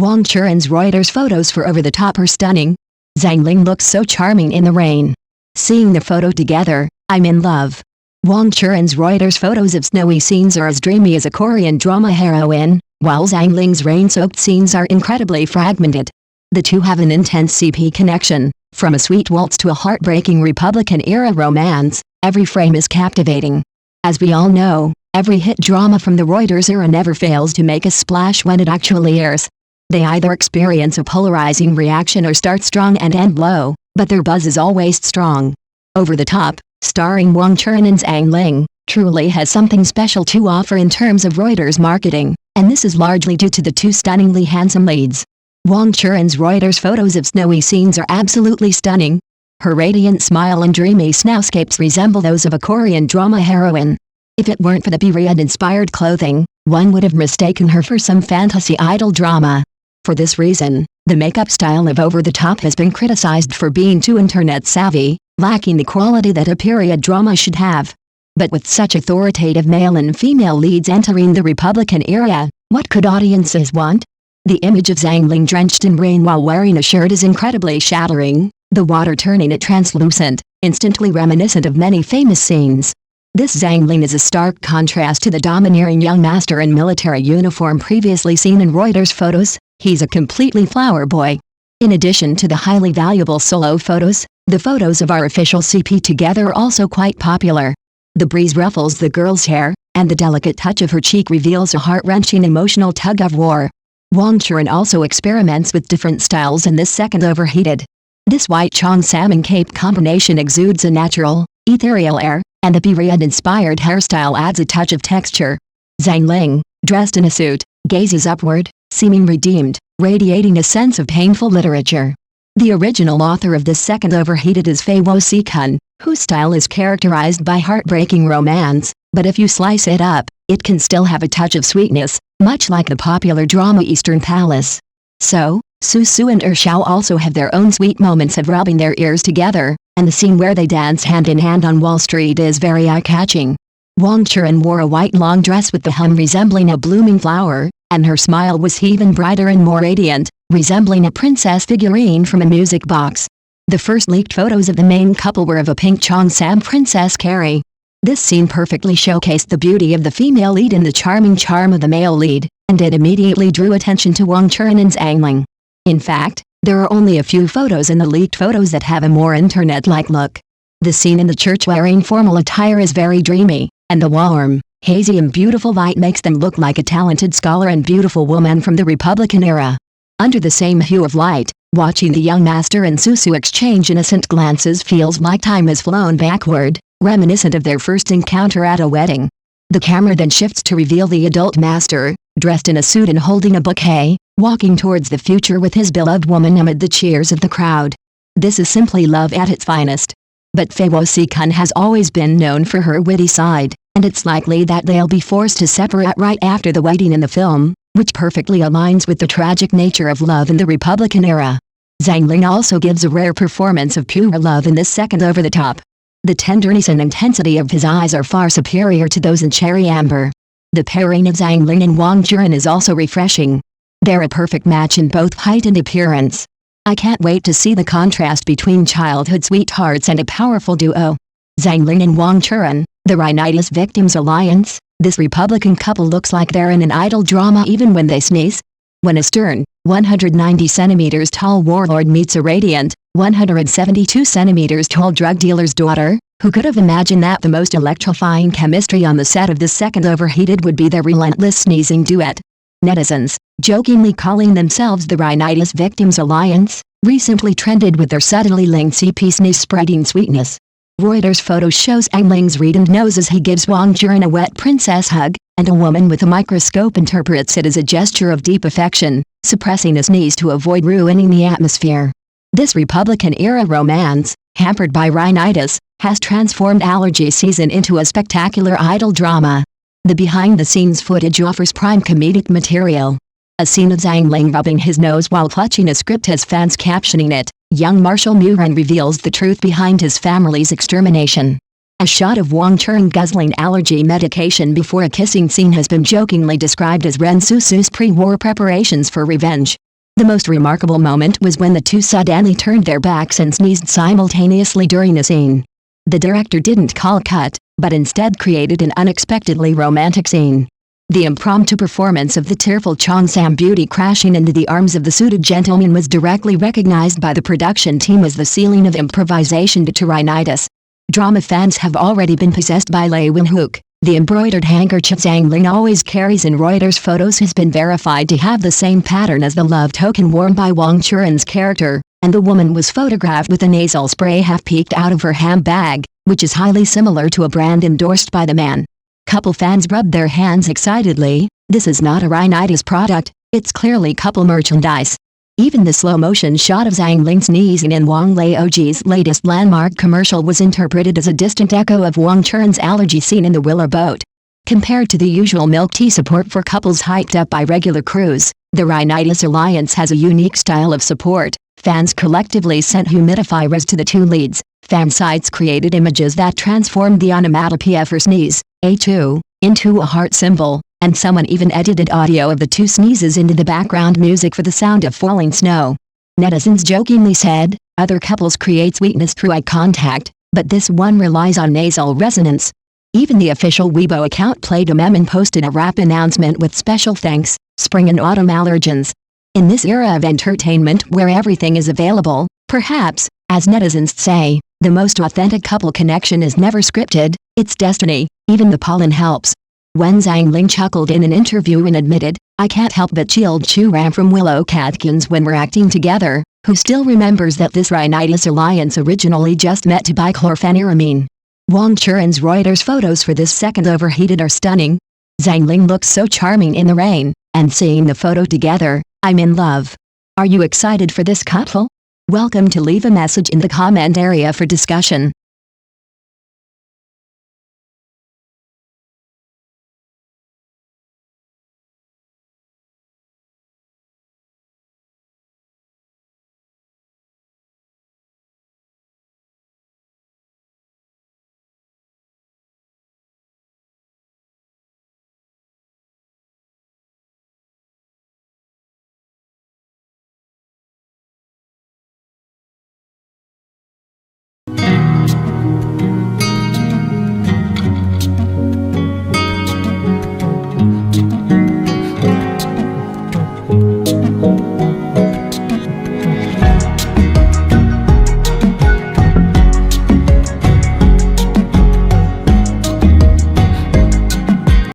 Wang Churan's Reuters photos for Over the Top are stunning. Zhang Linghe looks so charming in the rain. Seeing the photo together, I'm in love. Wang Churan's Reuters photos of snowy scenes are as dreamy as a Korean drama heroine, while Zhang Linghe's rain-soaked scenes are incredibly fragmented. The two have an intense CP connection. From a sweet waltz to a heartbreaking Republican-era romance, every frame is captivating. As we all know, every hit drama from the Reuters era never fails to make a splash when it actually airs. They either experience a polarizing reaction or start strong and end low, but their buzz is always strong. Over the Top, starring Wang Churan and Zhang Linghe, truly has something special to offer in terms of Reuters marketing, and this is largely due to the two stunningly handsome leads. Wang Churan's Reuters photos of snowy scenes are absolutely stunning. Her radiant smile and dreamy snowscapes resemble those of a Korean drama heroine. If it weren't for the period-inspired clothing, one would have mistaken her for some fantasy idol drama. For this reason, the makeup style of Over the Top has been criticized for being too internet-savvy, lacking the quality that a period drama should have. But with such authoritative male and female leads entering the Republican era, what could audiences want? The image of Zhang Linghe drenched in rain while wearing a shirt is incredibly shattering, the water turning it translucent, instantly reminiscent of many famous scenes. This Zhang Linghe is a stark contrast to the domineering young master in military uniform previously seen in Reuters photos. He's a completely flower boy. In addition to the highly valuable solo photos, the photos of our official CP together are also quite popular. The breeze ruffles the girl's hair, and the delicate touch of her cheek reveals a heart-wrenching emotional tug-of-war. Wang Churan also experiments with different styles in this second overheated. This white Chong salmon cape combination exudes a natural, ethereal air, and the period-inspired hairstyle adds a touch of texture. Zhang Linghe, dressed in a suit, gazes upward, seeming redeemed, radiating a sense of painful literature. The original author of this second overheated is Wo Si-kun, whose style is characterized by heartbreaking romance, but if you slice it up, it can still have a touch of sweetness, much like the popular drama Eastern Palace. So, Su and Xiao also have their own sweet moments of rubbing their ears together, and the scene where they dance hand in hand on Wall Street is very eye-catching. Wang Churan wore a white long dress with the hem resembling a blooming flower, and her smile was even brighter and more radiant, resembling a princess figurine from a music box. The first leaked photos of the main couple were of a pink Cheongsam Princess Carrie. This scene perfectly showcased the beauty of the female lead and the charming charm of the male lead, and it immediately drew attention to Wang Churan and Zhang Linghe. In fact, there are only a few photos in the leaked photos that have a more internet-like look. The scene in the church wearing formal attire is very dreamy, and the warm, hazy and beautiful light makes them look like a talented scholar and beautiful woman from the Republican era. Under the same hue of light, watching the young master and Su exchange innocent glances feels like time has flown backward, reminiscent of their first encounter at a wedding. The camera then shifts to reveal the adult master, dressed in a suit and holding a bouquet, walking towards the future with his beloved woman amid the cheers of the crowd. This is simply love at its finest. But Wo Si-kun has always been known for her witty side, and it's likely that they'll be forced to separate right after the wedding in the film, which perfectly aligns with the tragic nature of love in the Republican era. Zhang Linghe also gives a rare performance of pure love in this second Over the Top. The tenderness and intensity of his eyes are far superior to those in Cherry Amber. The pairing of Zhang Linghe and Wang Churan is also refreshing. They're a perfect match in both height and appearance. I can't wait to see the contrast between childhood sweethearts and a powerful duo. Zhang Linghe and Wang Churan, the Rhinitis Victims Alliance. This Republican couple looks like they're in an idol drama even when they sneeze. When a stern, 190 centimeters tall warlord meets a radiant, 172 centimeters tall drug dealer's daughter, who could have imagined that the most electrifying chemistry on the set of this second overheated would be their relentless sneezing duet? Netizens, jokingly calling themselves the Rhinitis Victims Alliance, recently trended with their subtly linked CP sneeze-spreading sweetness. Reuters photo shows Zhang Linghe's reddened nose as he gives Wang Churan a wet princess hug, and a woman with a microscope interprets it as a gesture of deep affection, suppressing a sneeze to avoid ruining the atmosphere. This Republican-era romance, hampered by rhinitis, has transformed allergy season into a spectacular idol drama. The behind-the-scenes footage offers prime comedic material. A scene of Zhang Linghe rubbing his nose while clutching a script has fans captioning it, "Young Marshal Muren reveals the truth behind his family's extermination." A shot of Wang Churan guzzling allergy medication before a kissing scene has been jokingly described as Ren Susu's pre-war preparations for revenge. The most remarkable moment was when the two suddenly turned their backs and sneezed simultaneously during a scene. The director didn't call cut, but instead created an unexpectedly romantic scene. The impromptu performance of the tearful Cheongsam beauty crashing into the arms of the suited gentleman was directly recognized by the production team as the ceiling of improvisation due to rhinitis. Drama fans have already been possessed by Lei Wen-hook. The embroidered handkerchief Zhang Linghe always carries in Reuters photos has been verified to have the same pattern as the love token worn by Wang Churan's character, and the woman was photographed with a nasal spray half peeked out of her handbag, which is highly similar to a brand endorsed by the man. Couple fans rubbed their hands excitedly. This is not a rhinitis product, it's clearly couple merchandise. Even the slow-motion shot of Zhang Linghe sneezing in Wang Laoji's latest landmark commercial was interpreted as a distant echo of Wang Churan's allergy scene in the Willow boat. Compared to the usual milk tea support for couples hyped up by regular crews, the Rhinitis Alliance has a unique style of support. Fans collectively sent humidifiers to the two leads. Fan sites created images that transformed the onomatopoeia for sneeze, A2, into a heart symbol, and someone even edited audio of the two sneezes into the background music for the sound of falling snow. Netizens jokingly said, other couples create sweetness through eye contact, but this one relies on nasal resonance. Even the official Weibo account played a meme and posted a rap announcement with special thanks, spring and autumn allergens. In this era of entertainment where everything is available, perhaps, as netizens say, the most authentic couple connection is never scripted, it's destiny, even the pollen helps. When Zhang Linghe chuckled in an interview and admitted, I can't help but shield Churan from Willow Catkins when we're acting together, who still remembers that this Rhinitis Alliance originally just met to buy chlorpheniramine. Wang Churan's Reuters photos for this second overheated are stunning. Zhang Linghe looks so charming in the rain, and seeing the photo together, I'm in love. Are you excited for this couple? Welcome to leave a message in the comment area for discussion.